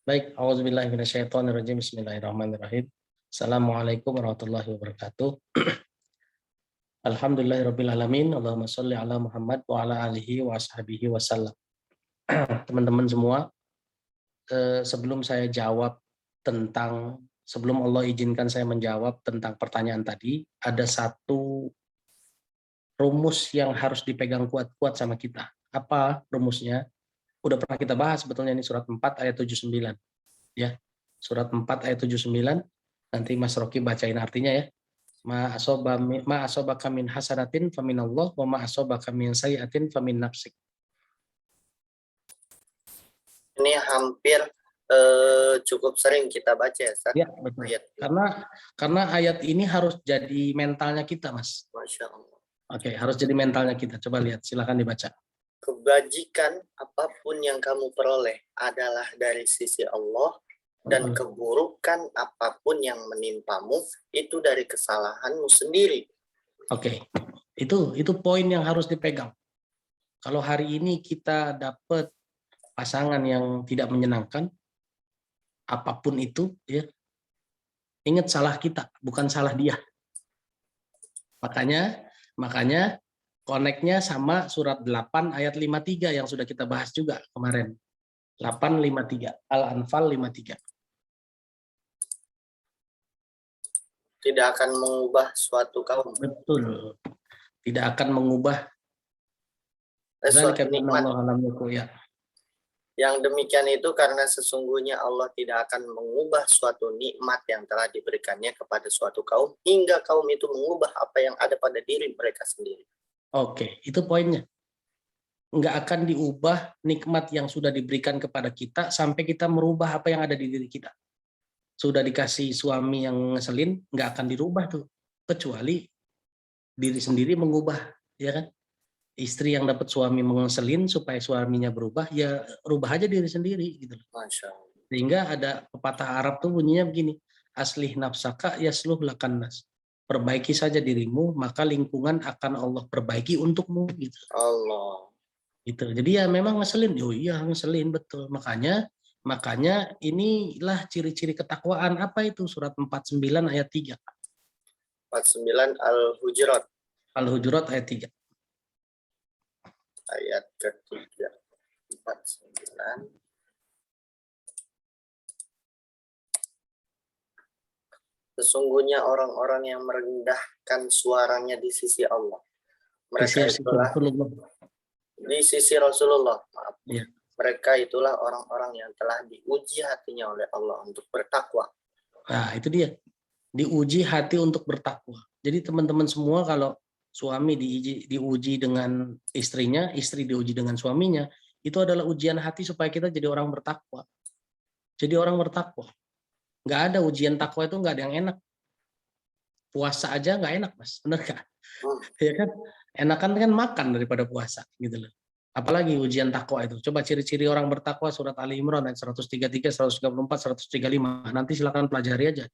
Baik, auzubillahi minasyaitonirrajim. Bismillahirrahmanirrahim. Assalamualaikum warahmatullahi wabarakatuh. Alhamdulillahirabbil alamin. Allahumma shalli ala Muhammad wa ala alihi wa ashabihi wasallam. Teman-teman semua, sebelum saya jawab sebelum Allah izinkan saya menjawab tentang pertanyaan tadi, ada satu rumus yang harus dipegang kuat-kuat sama kita. Apa rumusnya? Udah pernah kita bahas sebetulnya, ini surat 4 ayat 79. Ya, surat 4 ayat 79. Nanti Mas Rocky bacain artinya ya. Ma asobaka min hasanatin faminallah wa ma asobaka min sayyi'atin famin nafsik. Ini hampir cukup sering kita baca ya, Ustaz. Ya, betul. Karena ayat ini harus jadi mentalnya kita, Mas. Masya Allah. Oke, harus jadi mentalnya kita. Coba lihat, silakan dibaca. Kebajikan apapun yang kamu peroleh adalah dari sisi Allah, dan keburukan apapun yang menimpamu itu dari kesalahanmu sendiri. Oke, itu poin yang harus dipegang. Kalau hari ini kita dapat pasangan yang tidak menyenangkan, apapun itu, ya, ingat salah kita, bukan salah dia. Makanya koneknya sama surat 8 ayat 53 yang sudah kita bahas juga kemarin. 8:53, Al-Anfal 53. Tidak akan mengubah suatu kaum. Betul. Tidak akan mengubah suatu nikmat. Ya. Yang demikian itu karena sesungguhnya Allah tidak akan mengubah suatu nikmat yang telah diberikannya kepada suatu kaum hingga kaum itu mengubah apa yang ada pada diri mereka sendiri. Oke, itu poinnya. Nggak akan diubah nikmat yang sudah diberikan kepada kita sampai kita merubah apa yang ada di diri kita. Sudah dikasih suami yang ngeselin, nggak akan dirubah tuh. Kecuali diri sendiri mengubah, ya kan? Istri yang dapat suami mengeselin supaya suaminya berubah, ya rubah aja diri sendiri gitu. Masya Allah. Sehingga ada pepatah Arab tuh bunyinya begini, aslih nafsaka yasluh lakan nas. Perbaiki saja dirimu, maka lingkungan akan Allah perbaiki untukmu gitu. Allah. Gitu. Jadi ya memang ngeselin, oh iya ngeselin betul. Makanya inilah ciri-ciri ketakwaan. Apa itu? Surat 49 ayat 3. 49 Al-Hujurat. Al-Hujurat ayat 3. Ayat ketiga. 49. Sesungguhnya orang-orang yang merendahkan suaranya di sisi Allah. Mereka itulah di sisi Rasulullah. Maaf. Ya. Mereka itulah orang-orang yang telah diuji hatinya oleh Allah untuk bertakwa. Nah, itu dia. Diuji hati untuk bertakwa. Jadi teman-teman semua kalau suami diuji dengan istrinya, istri diuji dengan suaminya, itu adalah ujian hati supaya kita jadi orang bertakwa. Jadi orang bertakwa. Nggak ada ujian takwa itu nggak ada yang enak. Puasa aja nggak enak, Mas. Bener nggak? Ya kan? Enakan kan makan daripada puasa gitu loh. Apalagi ujian takwa itu. Coba ciri-ciri orang bertakwa surat Ali Imran ayat 133, 134, 135. Nanti silakan pelajari aja.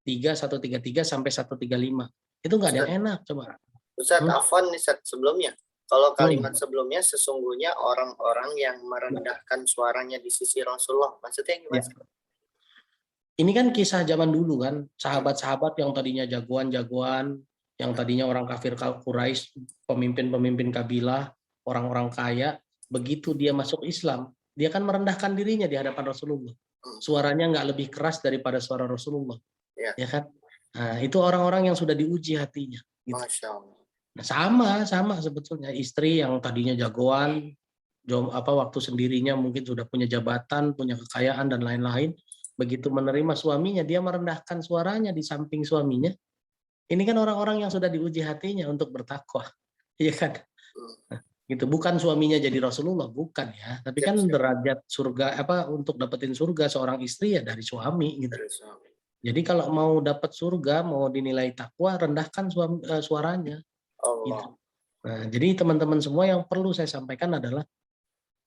133 sampai 135. Itu nggak ada yang enak, coba. Ustaz, afwan nih sebelumnya. Kalau kalimat sebelumnya sesungguhnya orang-orang yang merendahkan suaranya di sisi Rasulullah. Maksudnya gimana? Ya. Ini kan kisah zaman dulu kan, sahabat-sahabat yang tadinya jagoan-jagoan, yang tadinya orang kafir Quraisy, pemimpin-pemimpin kabilah, orang-orang kaya, begitu dia masuk Islam, dia kan merendahkan dirinya di hadapan Rasulullah. Suaranya nggak lebih keras daripada suara Rasulullah. Ya kan? Nah, itu orang-orang yang sudah diuji hatinya. Gitu. Masya Allah. Nah, sama sebetulnya istri yang tadinya jagoan, waktu sendirinya mungkin sudah punya jabatan, punya kekayaan dan lain-lain, begitu menerima suaminya dia merendahkan suaranya di samping suaminya. Ini kan orang-orang yang sudah diuji hatinya untuk bertakwa, iya kan? Gitu, bukan suaminya jadi Rasulullah, bukan ya, tapi kan derajat surga untuk dapetin surga seorang istri ya dari suami gitu. Jadi kalau mau dapat surga, mau dinilai takwa, rendahkan suaranya. Gitu. Nah, jadi teman-teman semua yang perlu saya sampaikan adalah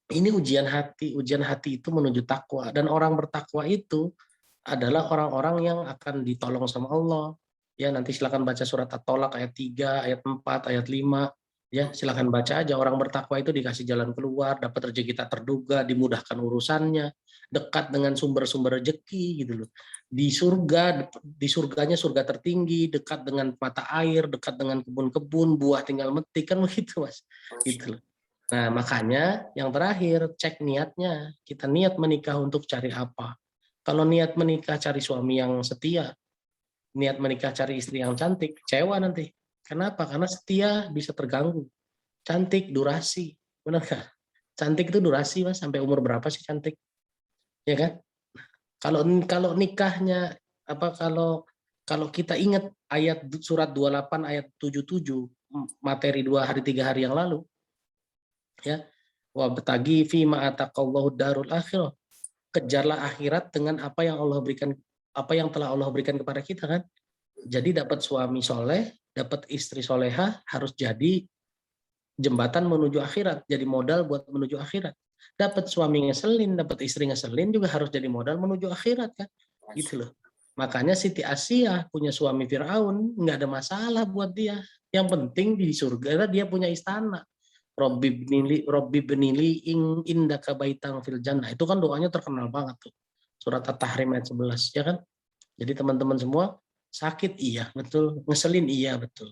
ini ujian hati. Ujian hati itu menuju takwa, dan orang bertakwa itu adalah orang-orang yang akan ditolong sama Allah. Ya, nanti silakan baca surat At-Tolak ayat 3, ayat 4, ayat 5. Ya, silakan baca aja. Orang bertakwa itu dikasih jalan keluar, dapat rezeki tak terduga, dimudahkan urusannya, dekat dengan sumber-sumber rezeki gitu loh. Di surga, di surganya surga tertinggi, dekat dengan mata air, dekat dengan kebun-kebun, buah tinggal metik kan begitu, Mas. Gitu loh. Nah, makanya yang terakhir cek niatnya. Kita niat menikah untuk cari apa? Kalau niat menikah cari suami yang setia, niat menikah cari istri yang cantik, kecewa nanti. Kenapa? Karena setia bisa terganggu. Cantik durasi, benar nggak? Cantik itu durasi, Mas. Sampai umur berapa sih cantik? Ya kan? Kalau kalau nikahnya apa kalau kita ingat ayat surat 28 ayat 77 materi 2 hari 3 hari yang lalu, ya. Wa betagi fi ma ataqallahu darul akhirah. Kejarlah akhirat dengan apa yang Allah berikan, apa yang telah Allah berikan kepada kita kan. Jadi dapat suami soleh, dapat istri soleha harus jadi jembatan menuju akhirat, jadi modal buat menuju akhirat. Dapat suami ngeselin, dapat istri ngeselin juga harus jadi modal menuju akhirat kan, gitu loh. Makanya Siti Asia punya suami Firaun nggak ada masalah buat dia. Yang penting di surga dia punya istana. Robbi benili indaka baitang fil jannah. Itu kan doanya terkenal banget tuh. Surat At-Tahrim ayat 11 ya kan. Jadi teman-teman semua, sakit iya betul, ngeselin iya betul.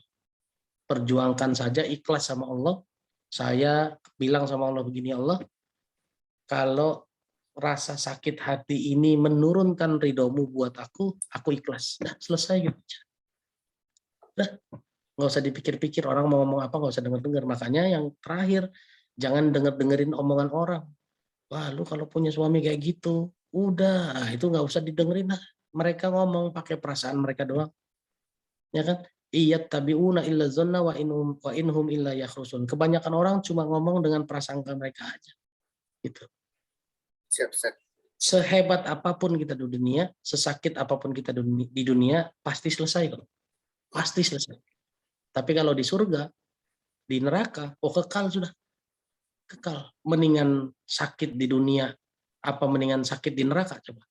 Perjuangkan saja ikhlas sama Allah. Saya bilang sama Allah begini, Allah, kalau rasa sakit hati ini menurunkan ridhomu buat aku ikhlas. Dah selesai gitu. Dah nggak usah dipikir-pikir orang mau ngomong apa, nggak usah denger-denger. Makanya yang terakhir, jangan denger-dengerin omongan orang. Wah, lu kalau punya suami kayak gitu, udah itu nggak usah didengerin lah. Mereka ngomong pakai perasaan mereka doang, ya kan? Iya tabiuna illa zonna wa inhum illa yakhrusun. Kebanyakan orang cuma ngomong dengan prasangka mereka aja. Gitu. Siap, siap. Sehebat apapun kita di dunia, sesakit apapun kita di dunia, pasti selesai kok. Pasti selesai. Tapi kalau di surga, di neraka, oh kekal sudah. Kekal. Mendingan sakit di dunia, apa mendingan sakit di neraka coba?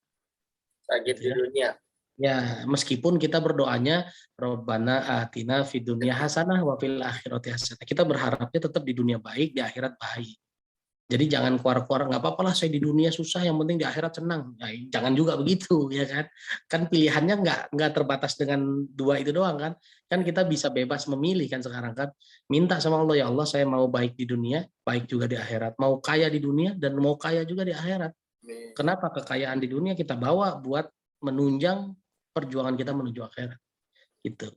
Sakit Gitu di ya. dunia. Ya, meskipun kita berdoanya Rabbana atina fid dunya hasanah wa fil akhirati hasanah. Kita berharapnya tetap di dunia baik, di akhirat baik. Jadi jangan keluar-keluar, nggak apa-apa lah saya di dunia susah, yang penting di akhirat senang. Nah, jangan juga begitu, ya kan? Kan pilihannya nggak terbatas dengan dua itu doang kan? Kan kita bisa bebas memilih kan sekarang kan? Minta sama Allah, ya Allah saya mau baik di dunia, baik juga di akhirat. Mau kaya di dunia dan mau kaya juga di akhirat. Kenapa? Kekayaan di dunia kita bawa buat menunjang perjuangan kita menuju akhirat. Gitu.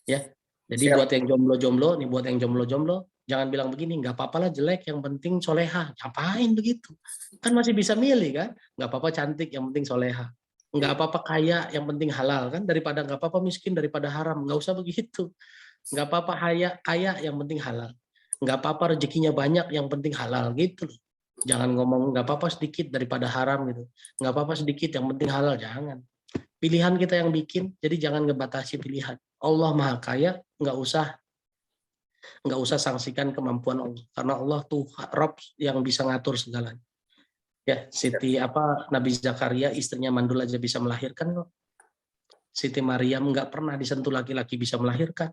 Ya. Jadi Siap. buat yang jomblo-jomblo, nih buat yang jomblo-jomblo, jangan bilang begini, nggak apa-apa lah jelek, yang penting soleha. Ngapain begitu? Kan masih bisa milih kan? Nggak apa-apa cantik, yang penting soleha. Nggak apa-apa kaya, yang penting halal kan? Daripada nggak apa-apa miskin, daripada haram. Nggak usah begitu. Nggak apa-apa kaya, yang penting halal. Nggak apa-apa rezekinya banyak, yang penting halal gitu loh. Jangan ngomong nggak apa-apa sedikit daripada haram gitu. Nggak apa-apa sedikit, yang penting halal. Jangan. Pilihan kita yang bikin, jadi jangan ngebatasi pilihan. Allah Maha Kaya, nggak usah sangsikan kemampuan Allah, karena Allah tuh Rob yang bisa ngatur segalanya. Ya, Nabi Zakaria istrinya mandul aja bisa melahirkan kok. Siti Maryam nggak pernah disentuh laki-laki bisa melahirkan.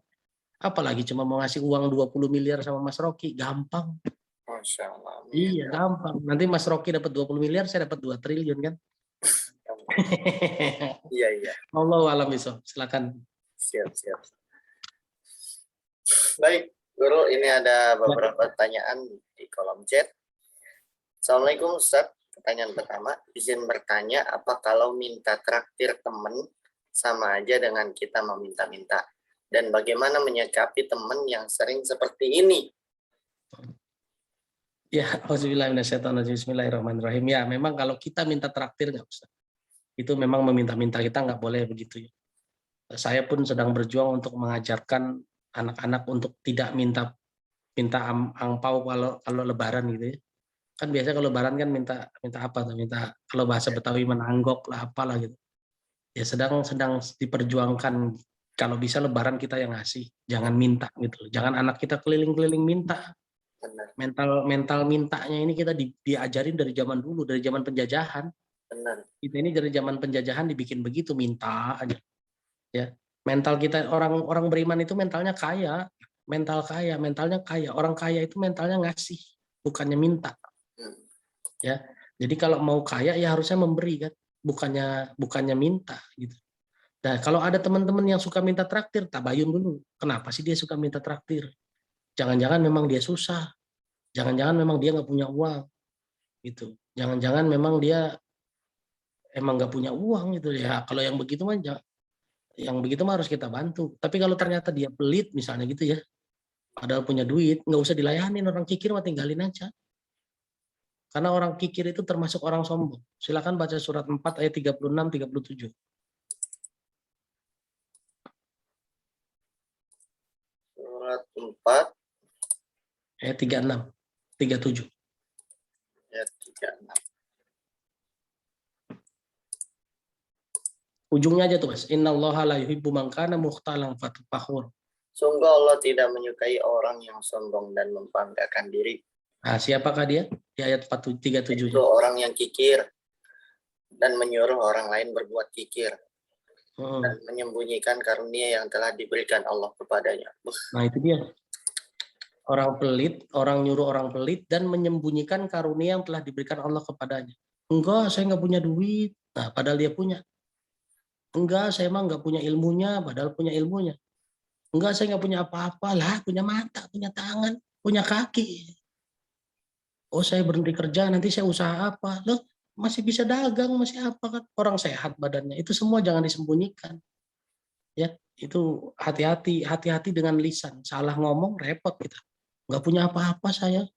Apalagi cuma mau ngasih uang 20 miliar sama Mas Rocky, gampang. Masya Allah. Iya, gampang. Nanti Mas Rocky dapat 20 miliar, saya dapat 2 triliun kan. Iya, iya. Allah alam bisa. Silakan. Siap, siap. Baik, Guru, ini ada beberapa pertanyaan di kolom chat. Assalamualaikum Ustaz. Pertanyaan pertama, izin bertanya, apa kalau minta traktir teman sama aja dengan kita meminta-minta? Dan bagaimana menyikapi teman yang sering seperti ini? Ya, bismillahirrahmanirrahim. Ya, memang kalau kita minta traktir nggak usah. Itu memang meminta-minta, kita nggak boleh begitu ya. Saya pun sedang berjuang untuk mengajarkan anak-anak untuk tidak minta angpau kalau lebaran gitu ya. Kan biasanya kalau lebaran kan minta apa tuh? Minta, kalau bahasa Betawi menanggok lah apalah gitu. Ya sedang diperjuangkan, kalau bisa lebaran kita yang ngasih, jangan minta gitu. Jangan anak kita keliling-keliling minta. Mental mintanya ini kita diajarin dari zaman dulu, dari zaman penjajahan. Benar. Kita ini dari zaman penjajahan dibikin begitu, minta aja. Ya, mental kita orang beriman itu mentalnya kaya. mental kaya, mentalnya kaya. Orang kaya itu mentalnya ngasih, bukannya minta. Ya. Jadi kalau mau kaya ya harusnya memberi kan, bukannya minta gitu. Nah, kalau ada teman-teman yang suka minta traktir, tabayun dulu. Kenapa sih dia suka minta traktir? Jangan-jangan memang dia susah. Jangan-jangan memang dia nggak punya uang gitu. Jangan-jangan memang dia emang nggak punya uang gitu ya. Kalau yang begitu mah harus kita bantu. Tapi kalau ternyata dia pelit misalnya gitu ya, padahal punya duit, nggak usah dilayanin. Orang kikir mah tinggalin aja. Karena orang kikir itu termasuk orang sombong. Silakan baca surat 4 ayat 36-37. Surat 4 Ayat 36, 37. ayat 36. Ujungnya aja tuh Mas. Innallaha la yuhibbu man kana mukhtalan fakhur. Sungguh Allah tidak menyukai orang yang sombong dan membanggakan diri. Nah, siapakah dia? Di ayat 37. Itu orang yang kikir dan menyuruh orang lain berbuat kikir. Dan menyembunyikan karunia yang telah diberikan Allah kepadanya. Nah, itu dia. Orang pelit, orang nyuruh orang pelit dan menyembunyikan karunia yang telah diberikan Allah kepadanya. Enggak, saya nggak punya duit. Nah, padahal dia punya. Enggak, saya emang nggak punya ilmunya, padahal punya ilmunya. Enggak, saya nggak punya apa-apa lah, punya mata, punya tangan, punya kaki. Oh, saya berhenti kerja, nanti saya usaha apa? Loh, masih bisa dagang, masih apa kan? Orang sehat badannya. Itu semua jangan disembunyikan. Ya, itu hati-hati dengan lisan. Salah ngomong repot kita. Nggak punya apa-apa saya.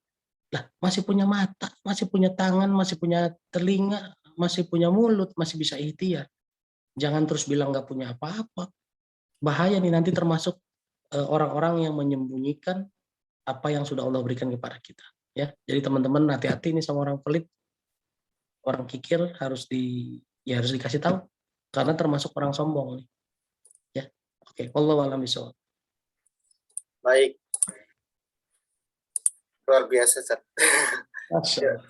Lah, masih punya mata, masih punya tangan, masih punya telinga, masih punya mulut, masih bisa ikhtiar. Jangan terus bilang nggak punya apa-apa. Bahaya nih nanti termasuk orang-orang yang menyembunyikan apa yang sudah Allah berikan kepada kita. Ya, jadi teman-teman hati-hati nih sama orang pelit, orang kikir harus dikasih tahu karena termasuk orang sombong nih. Ya, oke. Wallahu a'lam bishawab. Baik, luar biasa Ustaz.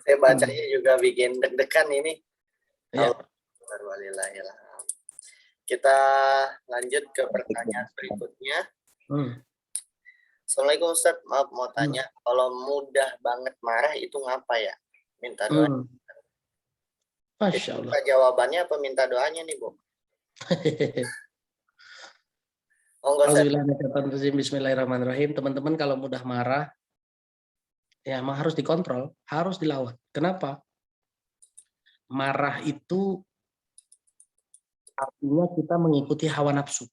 Saya bacanya juga bikin deg-degan ini. Ya. Kita lanjut ke pertanyaan berikutnya. Assalamualaikum Ustaz, maaf mau tanya, kalau mudah banget marah itu ngapa ya? Minta doa. Masya Allah. Jawabannya apa minta doanya nih, Bu? Bismillahirrahmanirrahim. Teman-teman kalau mudah marah, ya emang harus dikontrol, harus dilawan. Kenapa? Marah itu artinya kita mengikuti hawa nafsu.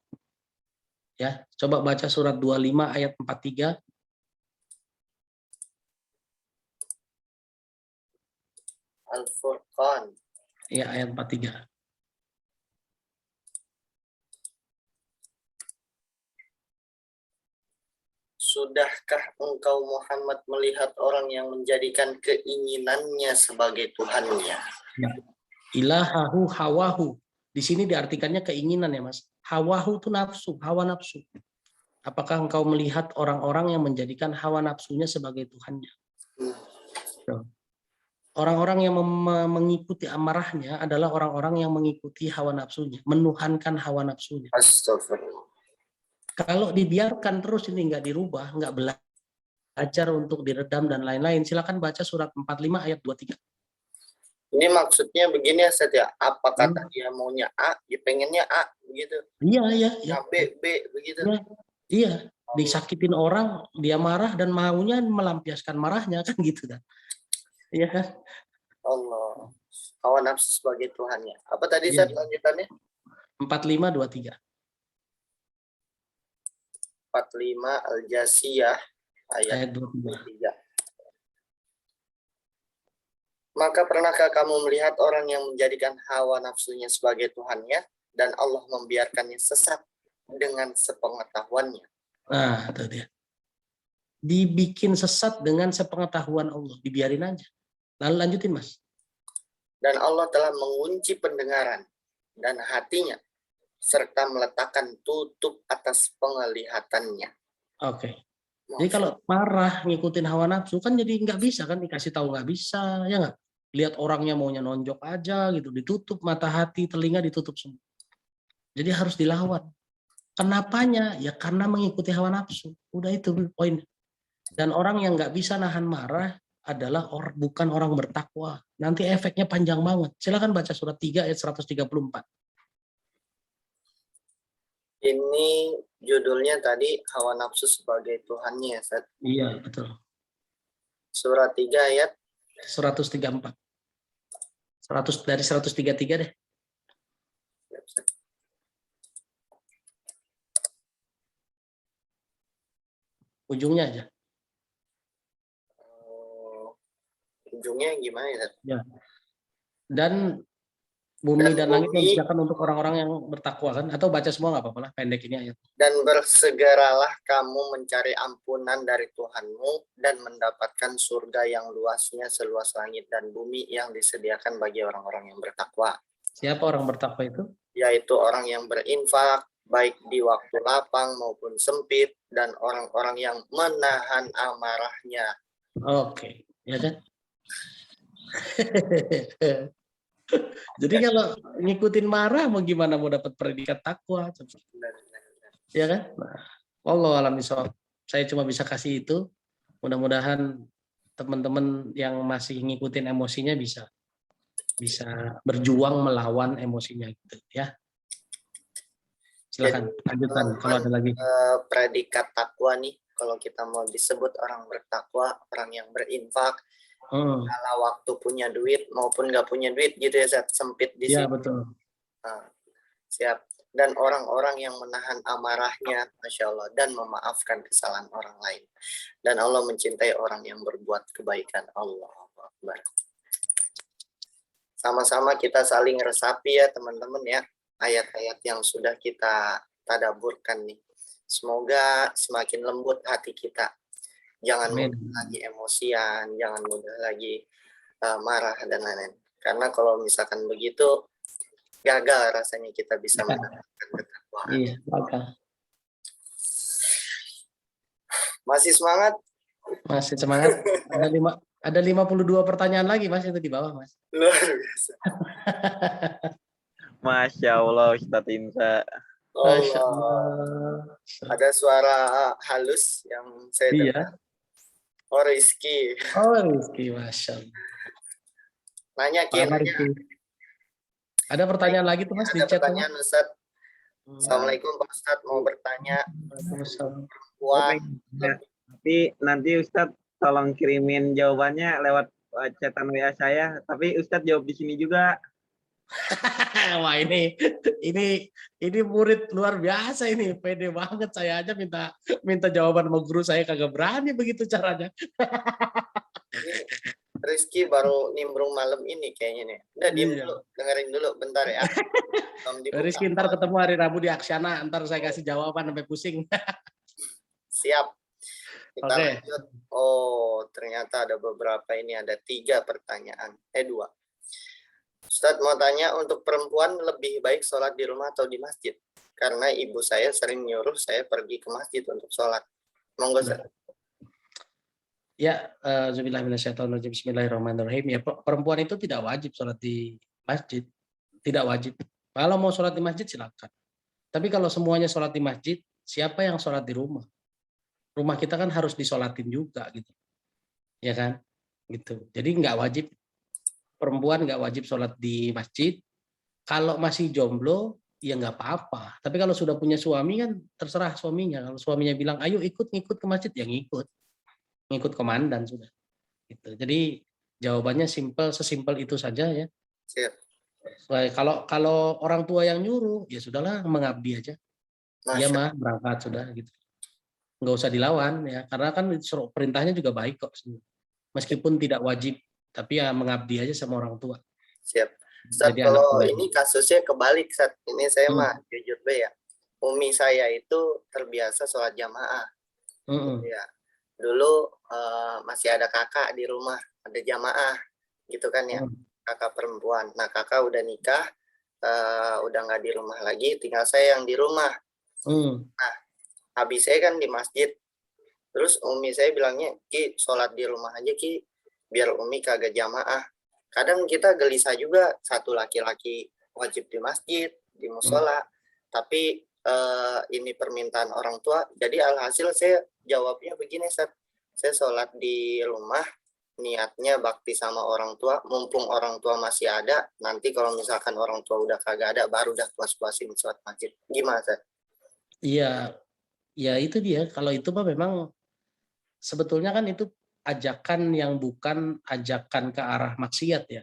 Ya, coba baca surat 25 ayat 43. Al-Furqan. Ya, ayat 43. Sudahkah engkau Muhammad melihat orang yang menjadikan keinginannya sebagai Tuhannya? Ilahahu hawahu. Di sini diartikannya keinginan ya Mas. Hawahu itu nafsu, hawa nafsu. Apakah engkau melihat orang-orang yang menjadikan hawa nafsunya sebagai Tuhannya? Orang-orang yang mengikuti amarahnya adalah orang-orang yang mengikuti hawa nafsunya, menuhankan hawa nafsunya. Astagfirullah. Kalau dibiarkan terus ini nggak dirubah, nggak belajar untuk diredam dan lain-lain, silakan baca surat 45 ayat 23. Ini maksudnya begini ya, Ustaz ya. Apa kata dia maunya A, dia pengennya A, begitu. Iya. B, begitu. Iya. Disakitin orang, dia marah dan maunya melampiaskan marahnya kan gitu kan. Iya kan? Allah. Hawa nafsu sebagai Tuhannya. Apa tadi Ustaz lanjutannya? 45-23. 45 Al-Jasiyah ayat 23. Maka pernahkah kamu melihat orang yang menjadikan hawa nafsunya sebagai Tuhannya dan Allah membiarkannya sesat dengan sepengetahuannya? Nah, itu dia. Dibikin sesat dengan sepengetahuan Allah, dibiarin aja. Lalu lanjutin Mas. Dan Allah telah mengunci pendengaran dan hatinya serta meletakkan tutup atas penglihatannya. Oke. Jadi kalau marah ngikutin hawa nafsu kan jadi nggak bisa kan, dikasih tahu nggak bisa, ya nggak? Lihat orangnya maunya nonjok aja gitu, ditutup mata hati, telinga ditutup semua. Jadi harus dilawan. Kenapanya? Ya karena mengikuti hawa nafsu. Udah itu poin. Dan orang yang nggak bisa nahan marah adalah bukan orang bertakwa. Nanti efeknya panjang banget. Silakan baca surat 3 ayat 134. Ini judulnya tadi hawa nafsu sebagai Tuhannya, Ustaz. Iya, betul. Surat 3 ayat 134. 100 dari 133 deh. Ujungnya aja. Ujungnya gimana ya? Ya. Dan bumi dan langit disediakan untuk orang-orang yang bertakwa kan? Atau baca semua nggak apa-apa lah, pendek ini ayat. Dan bersegeralah kamu mencari ampunan dari Tuhanmu dan mendapatkan surga yang luasnya seluas langit dan bumi yang disediakan bagi orang-orang yang bertakwa. Siapa orang bertakwa itu? Yaitu orang yang berinfak baik di waktu lapang maupun sempit dan orang-orang yang menahan amarahnya. Oke, ya kan? Jadi kalau ngikutin marah mau gimana mau dapat predikat takwa? Ya kan? Nah, Allah alam bisawab. Saya cuma bisa kasih itu. Mudah-mudahan teman-teman yang masih ngikutin emosinya bisa berjuang melawan emosinya gitu ya. Silakan lanjutkan kalau ada lagi. Predikat takwa nih, kalau kita mau disebut orang bertakwa, orang yang berinfak, kala waktu punya duit maupun nggak punya duit gitu ya, sempit di sini. Iya betul. Nah, siap. Dan orang-orang yang menahan amarahnya, Masya Allah, dan memaafkan kesalahan orang lain. Dan Allah mencintai orang yang berbuat kebaikan. Allahu Akbar. Sama-sama kita saling resapi ya teman-teman ya, ayat-ayat yang sudah kita tadaburkan nih. Semoga semakin lembut hati kita. Jangan mudah lagi emosian, jangan mudah lagi marah dan lain-lain. Karena kalau misalkan begitu, gagal rasanya kita bisa mendapatkan ketakwaan. Iya, gagal. Masih semangat? Masih semangat. Ada 52 pertanyaan lagi Mas itu di bawah Mas. Luar biasa. Masya Allah Ustadz Insa. Masya Allah. Ada suara halus yang saya dengar. Oh Rizky. Oh Rizky, Masya Allah. Nanya kiranya. Ada pertanyaan lagi tuh Mas di chat. Ada pertanyaan Ustaz. Assalamualaikum Pak Ustaz, mau bertanya. Wah. Tapi nanti Ustadz tolong kirimin jawabannya lewat chatan WA saya. Tapi Ustadz jawab di sini juga. Wah ini murid luar biasa ini, pede banget. Saya aja minta jawaban sama guru saya kagak berani begitu caranya. Rizky baru nimbrung malam ini kayaknya nih. Udah diem dulu, dengerin dulu bentar ya. Rizky ntar ketemu hari Rabu di Aksiana, ntar saya kasih jawaban sampai pusing. Siap. Kita lanjut. Oh ternyata ada beberapa ini, ada 3 pertanyaan. 2. Ustadz mau tanya, untuk perempuan lebih baik sholat di rumah atau di masjid? Karena ibu saya sering nyuruh saya pergi ke masjid untuk sholat. Monggo Ustadz. Ya, Bismillahirrahmanirrahim. Ya, perempuan itu tidak wajib sholat di masjid, tidak wajib. Kalau mau sholat di masjid silakan. Tapi kalau semuanya sholat di masjid, siapa yang sholat di rumah? Rumah kita kan harus disolatin juga, gitu, ya kan? Gitu. Jadi nggak wajib, perempuan nggak wajib sholat di masjid. Kalau masih jomblo, ya nggak apa-apa. Tapi kalau sudah punya suami kan terserah suaminya. Kalau suaminya bilang, ayo ngikut ke masjid, ya ngikut komandan sudah. Gitu. Jadi jawabannya sesimpel itu saja ya. Kalau orang tua yang nyuruh, ya sudahlah mengabdi aja. Iya mah berangkat sudah gitu. Nggak usah dilawan ya, karena kan perintahnya juga baik kok. Meskipun tidak wajib, tapi ya mengabdi aja sama orang tua. Siap. Ustadz, kalau ini kasusnya kebalik, Ustadz. Ini saya mah jujur ya. Umi saya itu terbiasa sholat jamaah. Ya. Dulu masih ada kakak di rumah, ada jamaah gitu kan ya, kakak perempuan. Nah kakak udah nikah, udah nggak di rumah lagi, tinggal saya yang di rumah. Nah habis saya kan di masjid, terus umi saya bilangnya, Ki sholat di rumah aja Ki, biar umi kagak jamaah. Kadang kita gelisah juga, satu laki-laki wajib di masjid, di musola, tapi ini permintaan orang tua. Jadi alhasil saya jawabnya begini, Ustaz. Saya sholat di rumah, niatnya bakti sama orang tua, mumpung orang tua masih ada, nanti kalau misalkan orang tua udah kagak ada, baru udah puas-puasin sholat masjid. Gimana, Ustaz? Iya, ya itu dia. Kalau itu mah memang sebetulnya kan itu ajakan yang bukan ajakan ke arah maksiat ya.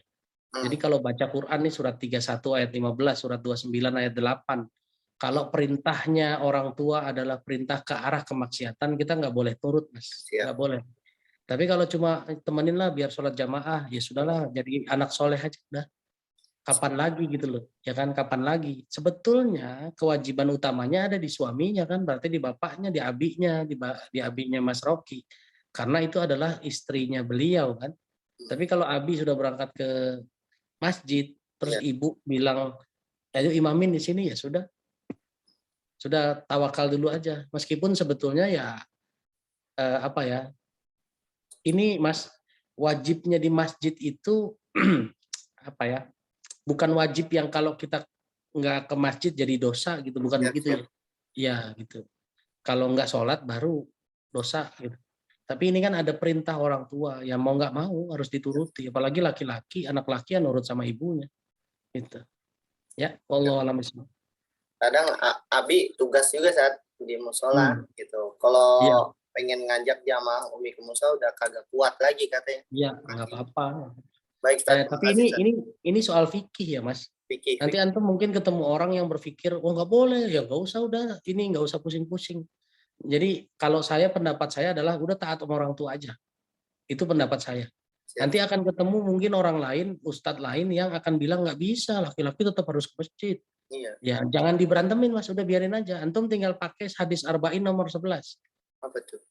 Jadi kalau baca Quran nih surat 31 ayat 15, surat 29 ayat 8. Kalau perintahnya orang tua adalah perintah ke arah kemaksiatan, kita nggak boleh turut, Mas. Nggak boleh. Tapi kalau cuma temenin lah biar sholat jamaah, ya sudahlah, jadi anak soleh aja udah. Kapan lagi gitu loh, ya kan, kapan lagi. Sebetulnya kewajiban utamanya ada di suaminya kan, berarti di bapaknya, di abinya Mas Rocky. Karena itu adalah istrinya beliau kan. Tapi kalau abi sudah berangkat ke masjid, terus ibu bilang, ayo imamin di sini, ya sudah tawakal dulu aja. Meskipun sebetulnya ya apa ya, ini Mas, wajibnya di masjid itu apa ya, bukan wajib yang kalau kita nggak ke masjid jadi dosa gitu, bukan begitu ya. Ya gitu. Kalau nggak sholat baru dosa gitu. Tapi ini kan ada perintah orang tua, yang mau nggak mau harus dituruti. Apalagi laki-laki, anak laki yang nurut sama ibunya. Gitu. Ya, wallahu a'lam bishawab. Kadang abi tugas juga saat di musola gitu. Kalau pengen ngajak jamaah umi ke musola udah kagak kuat lagi katanya. Iya, nggak apa-apa. Baik, tapi ini soal fikih ya Mas. Fikih. Nanti antum mungkin ketemu orang yang berpikir, oh nggak boleh, ya nggak usah, udah ini nggak usah pusing-pusing. Jadi kalau pendapat saya adalah udah taat sama orang tua aja. Itu pendapat saya. Nanti akan ketemu mungkin orang lain, ustadz lain yang akan bilang nggak bisa, laki-laki tetap harus ke masjid. Iya. Ya jangan diberantemin Mas, udah biarin aja. Antum tinggal pakai hadis Arba'in nomor 11. Apa tuh?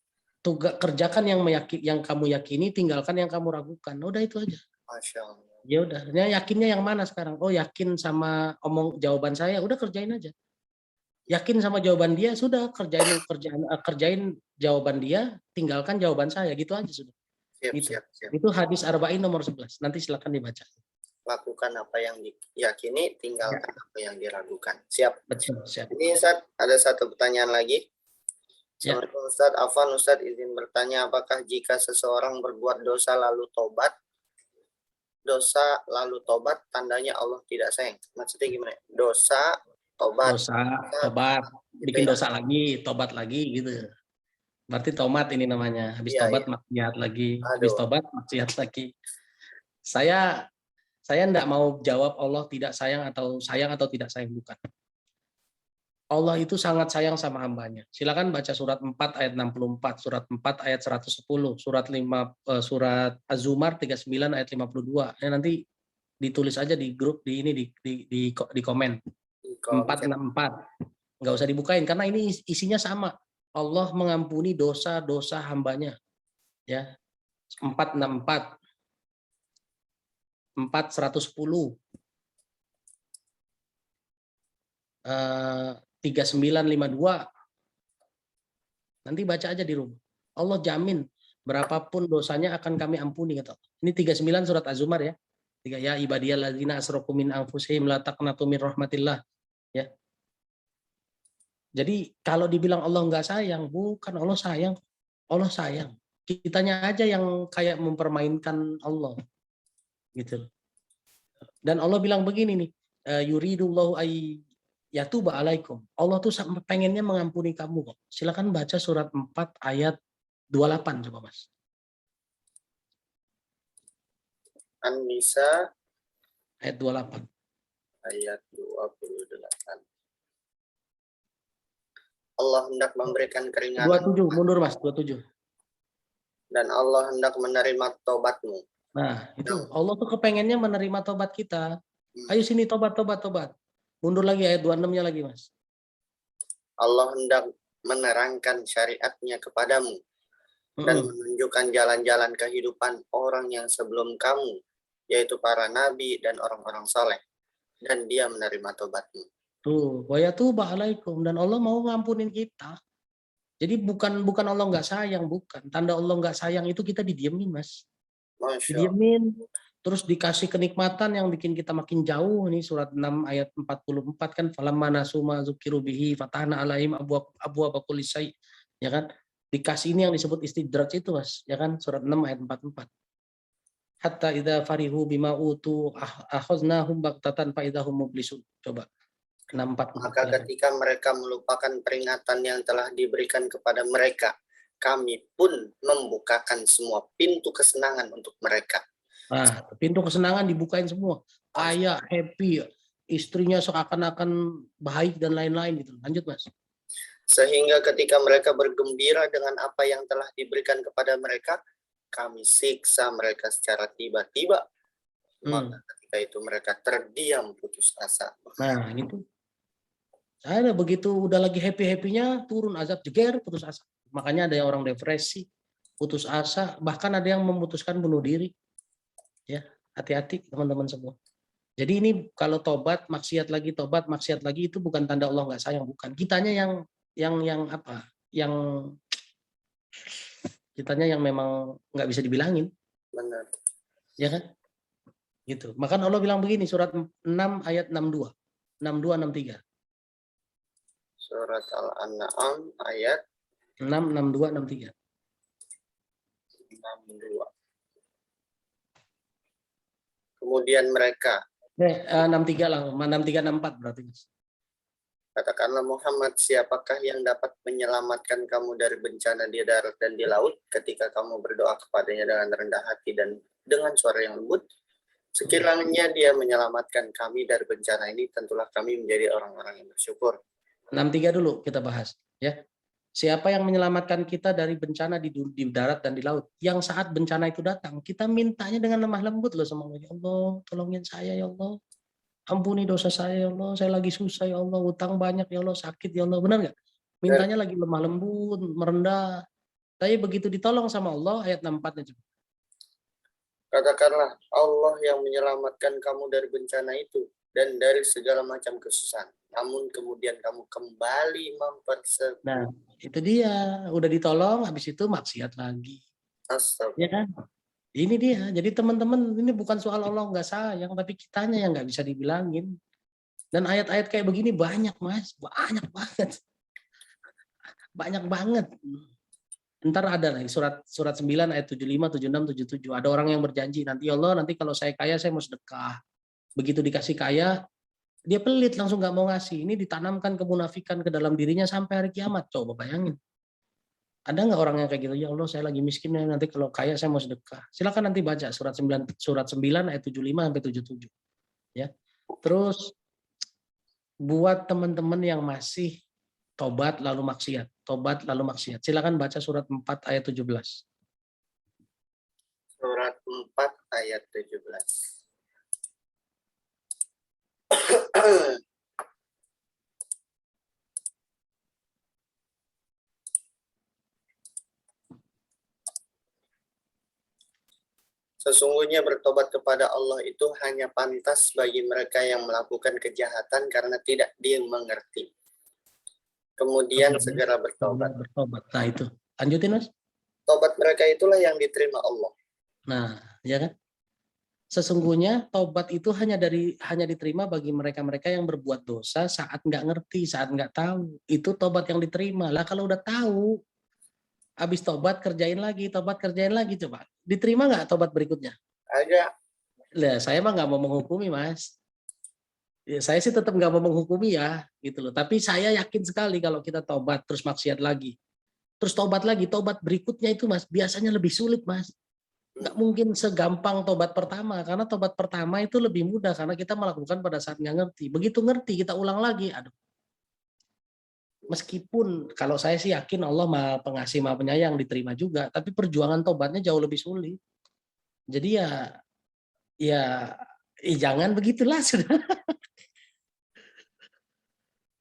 Tugas kerjakan yang kamu yakini, tinggalkan yang kamu ragukan. Udah itu aja. Masya Allah. Ya udah, yakinnya yang mana sekarang? Oh yakin sama jawaban saya, udah kerjain aja. Yakin sama jawaban dia, sudah kerjain jawaban dia, tinggalkan jawaban saya, gitu aja sudah. Siap. Itu hadis Arba'in nomor 11. Nanti silakan dibaca. Lakukan apa yang diyakini, tinggalkan apa yang diragukan. Siap. Betul, siap. Ini Ustaz, ada satu pertanyaan lagi. Assalamualaikum Ustaz. Afwan Ustaz izin bertanya, apakah jika seseorang berbuat dosa lalu tobat, tandanya Allah tidak sayang? Maksudnya gimana? Dosa, tobat, bikin dosa lagi, tobat lagi gitu. Berarti tomat ini namanya. Habis tobat maksiat lagi, habis tobat maksiat lagi. Saya enggak mau jawab Allah tidak sayang atau tidak sayang, bukan. Allah itu sangat sayang sama hambanya. Silakan baca surat 4 ayat 64, surat 4 ayat 110, surat Az-Zumar 39 ayat 52. Nanti ditulis aja di grup di komen. 464. Nggak usah dibukain karena ini isinya sama. Allah mengampuni dosa-dosa hambanya. Ya. 464. 410. 3952. Nanti baca aja di rumah. Allah jamin berapapun dosanya akan kami ampuni, kata Allah. Ini 39 surat Az-Zumar ya. Ya ibadiyalladzina asrafu min anfusihim la taqnatu min rahmatillah. Ya. Jadi kalau dibilang Allah nggak sayang, bukan, Allah sayang. Allah sayang. Kitanya aja yang kayak mempermainkan Allah. Gitu. Dan Allah bilang begini nih, yuridullahu ay yatuba alaikum. Allah tuh pengennya mengampuni kamu kok. Silakan baca surat 4 ayat 28 coba Mas. An-Nisa ayat 28. Ayat 28. Allah hendak memberikan keringanan. 27, mundur Mas, 27. Dan Allah hendak menerima tobatmu. Nah, itu Allah tuh kepengennya menerima tobat kita. Ayo sini tobat. Mundur lagi ayat 26-nya lagi, Mas. Allah hendak menerangkan syariatnya kepadamu dan menunjukkan jalan-jalan kehidupan orang yang sebelum kamu, yaitu para nabi dan orang-orang soleh. Dan dia menerima tobatmu. Tuh, wa yatuba alaikum, dan Allah mau ngampunin kita. Jadi bukan Allah nggak sayang, bukan. Tanda Allah nggak sayang itu kita didiemin, Mas. Didiemin. terus dikasih kenikmatan yang bikin kita makin jauh. Nih surat 6 ayat 44 kan, falamma nasu ma dzukiru bihi fatahna alaihim abwaaba kulli syai', ya kan? Dikasih ini yang disebut istidraj itu, Mas, ya kan? Surat 6 ayat 44. Hatta idza farihu bima utu akhaznahum baghtatan fa idza hum mublisun. Coba 644. Maka ketika mereka melupakan peringatan yang telah diberikan kepada mereka, kami pun membukakan semua pintu kesenangan untuk mereka. Nah, pintu kesenangan dibukain semua. Kaya, happy, istrinya seakan-akan baik dan lain-lain gitu. Lanjut, Mas. Sehingga ketika mereka bergembira dengan apa yang telah diberikan kepada mereka, kami siksa mereka secara tiba-tiba. Maka ketika itu mereka terdiam putus asa. Nah, gitu. Ada begitu udah lagi happy-happynya turun azab, jeger, putus asa. Makanya ada yang orang depresi, putus asa, bahkan ada yang memutuskan bunuh diri. Ya, hati-hati teman-teman semua. Jadi ini kalau tobat, maksiat lagi, tobat, maksiat lagi, itu bukan tanda Allah nggak sayang, bukan. Kitanya yang apa? Yang kitanya yang memang nggak bisa dibilangin. Benar. Ya kan? Gitu. Maka Allah bilang begini, surat 6 ayat 62. 62 63. Surat Al-An'am ayat 6 62 63. 62. Kemudian mereka 63 lah, 63 64 berarti. katakanlah Muhammad, siapakah yang dapat menyelamatkan kamu dari bencana di darat dan di laut ketika kamu berdoa kepadanya dengan rendah hati dan dengan suara yang lembut? Sekiranya dia menyelamatkan kami dari bencana ini, tentulah kami menjadi orang-orang yang bersyukur. 63 dulu kita bahas, ya. Siapa yang menyelamatkan kita dari bencana di darat dan di laut? Yang saat bencana itu datang, kita mintanya dengan lemah lembut loh sama Allah. Ya Allah, tolongin saya ya Allah. Ampuni dosa saya ya Allah, saya lagi susah ya Allah, utang banyak ya Allah, sakit ya Allah. Benar nggak? Mintanya lagi lemah lembut, merendah. Tapi begitu ditolong sama Allah, ayat 64-nya coba. Katakanlah, Allah yang menyelamatkan kamu dari bencana itu dan dari segala macam kesusahan. Namun kemudian kamu kembali mempersebat. Nah, itu dia. Udah ditolong, habis itu maksiat lagi. Astagfirullah. Ya kan? Ini dia. Jadi teman-teman, ini bukan soal Allah nggak sayang, tapi kitanya yang nggak bisa dibilangin. Dan ayat-ayat kayak begini banyak, Mas. Banyak banget. Banyak banget. Ntar ada nih surat 9 ayat 75, 76, 77. Ada orang yang berjanji, nanti Allah, nanti kalau saya kaya saya mau sedekah. Begitu dikasih kaya, dia pelit, langsung nggak mau ngasih. Ini ditanamkan kemunafikan ke dalam dirinya sampai hari kiamat. Coba bayangin. Ada nggak orang yang kayak gitu? Ya Allah, saya lagi miskin, nanti kalau kaya saya mau sedekah. Silakan nanti baca surat 9 ayat 75 sampai 77. Ya. Terus buat teman-teman yang masih tobat lalu maksiat, tobat lalu maksiat. Silakan baca surat 4 ayat 17. Surat 4 ayat 17. Sesungguhnya bertobat kepada Allah itu hanya pantas bagi mereka yang melakukan kejahatan karena tidak dia mengerti. Kemudian segera bertobat. Nah itu, lanjutin Mas. Tobat mereka itulah yang diterima Allah. Nah, ya kan? Sesungguhnya tobat itu hanya diterima bagi mereka-mereka yang berbuat dosa saat nggak ngerti, saat nggak tahu. Itu tobat yang diterima. Lah kalau udah tahu, habis tobat kerjain lagi, coba. Diterima nggak tobat berikutnya? Ada. Lah saya mah nggak mau menghukumi, Mas. Ya, saya sih tetap nggak mau menghukumi ya, gitu loh. Tapi saya yakin sekali kalau kita tobat terus maksiat lagi, terus tobat lagi, tobat berikutnya itu Mas biasanya lebih sulit, Mas. Nggak mungkin segampang tobat pertama, karena tobat pertama itu lebih mudah karena kita melakukan pada saat nggak ngerti. Begitu ngerti kita ulang lagi, aduh. Meskipun kalau saya sih yakin Allah Maha Pengasih Maha Penyayang diterima juga, tapi perjuangan tobatnya jauh lebih sulit. Jadi ya jangan begitulah sudah.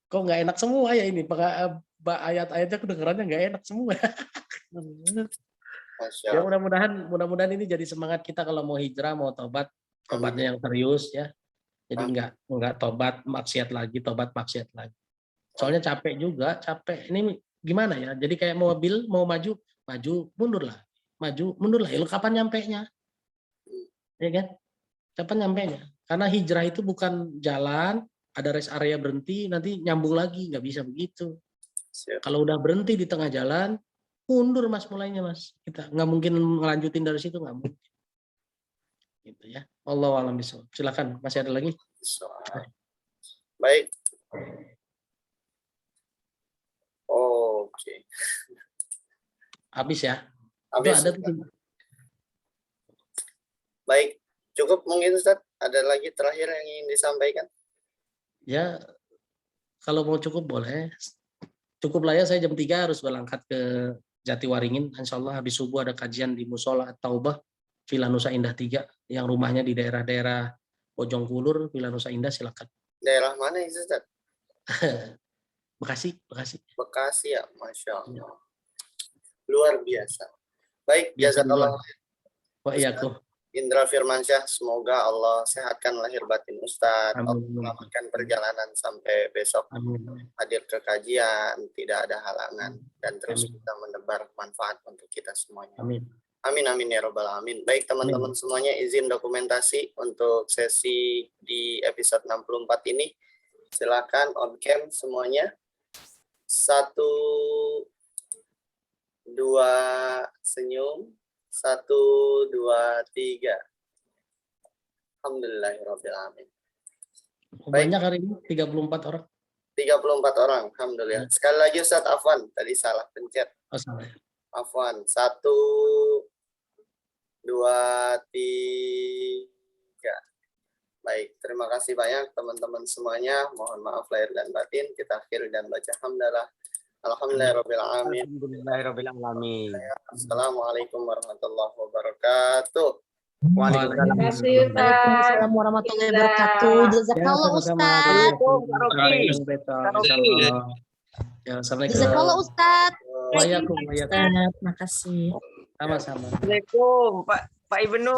Kok nggak enak semua ya ini, ayat-ayatnya kedengarannya nggak enak semua. Ya mudah-mudahan ini jadi semangat kita kalau mau hijrah, mau tobatnya yang serius ya. Jadi nggak tobat maksiat lagi. Soalnya capek juga, ini gimana ya? Jadi kayak mobil mau maju, mundur lah. Ya lu kapan nyampenya? Ya kan? Kapan nyampenya? Karena hijrah itu bukan jalan, ada rest area berhenti, nanti nyambung lagi, nggak bisa begitu. Siap. Kalau udah berhenti di tengah jalan, mundur Mas mulainya Mas. Kita nggak mungkin ngelanjutin dari situ, nggak mungkin. Gitu ya. Wallahu a'lam bishawab. Silakan, masih ada lagi? Baik. Oke. Habis ya? Habis. Itu ada tuh. Baik, cukup mungkin Ustaz. Ada lagi terakhir yang ingin disampaikan? Ya, kalau mau cukup boleh. Cukup lah ya, saya jam 3 harus berangkat ke Jatiwaringin. Insya Allah habis subuh ada kajian di Musola At-Taubah, Villa Nusa Indah 3, yang rumahnya di daerah-daerah Bojong Kulur, Villa Nusa Indah, silakan. Daerah mana itu Ustaz? Bekasi, Bekasi. Bekasi ya, Masya Allah. Luar biasa. Baik, jazakallah. Wa iyyakum. Indra Firmansyah, semoga Allah sehatkan lahir batin Ustadz, Allah selamatkan perjalanan sampai besok. Amin. Hadir ke kajian, tidak ada halangan, dan terus kita menebar manfaat untuk kita semuanya. Amin. Amin, amin ya robbal alamin. Baik teman-teman semuanya, izin dokumentasi untuk sesi di episode 64 ini. Silakan on cam semuanya. 1, 2, senyum. 1, 2, 3. Alhamdulillahirrahmanirrahim. Banyak hari ini 34 orang. 34 orang, alhamdulillah. Sekali lagi Ustaz, afwan, tadi salah pencet. Oh, salah. Afwan. 1, 2, 3. Baik, terima kasih banyak teman-teman semuanya. Mohon maaf lahir dan batin. Kita akhiri dan baca hamdalah. Alhamdulillahirrahmanirrahim. Alhamdulillahirrahmanirrahim. Assalamualaikum warahmatullahi wabarakatuh. Waalaikumsalam. Waalaikumsalam warahmatullahi wabarakatuh. Jazakallah Ustaz. Jazakallah Ustaz. Waalaikumsalam. Makasih. Sama-sama. Assalamualaikum Pak Ibnu.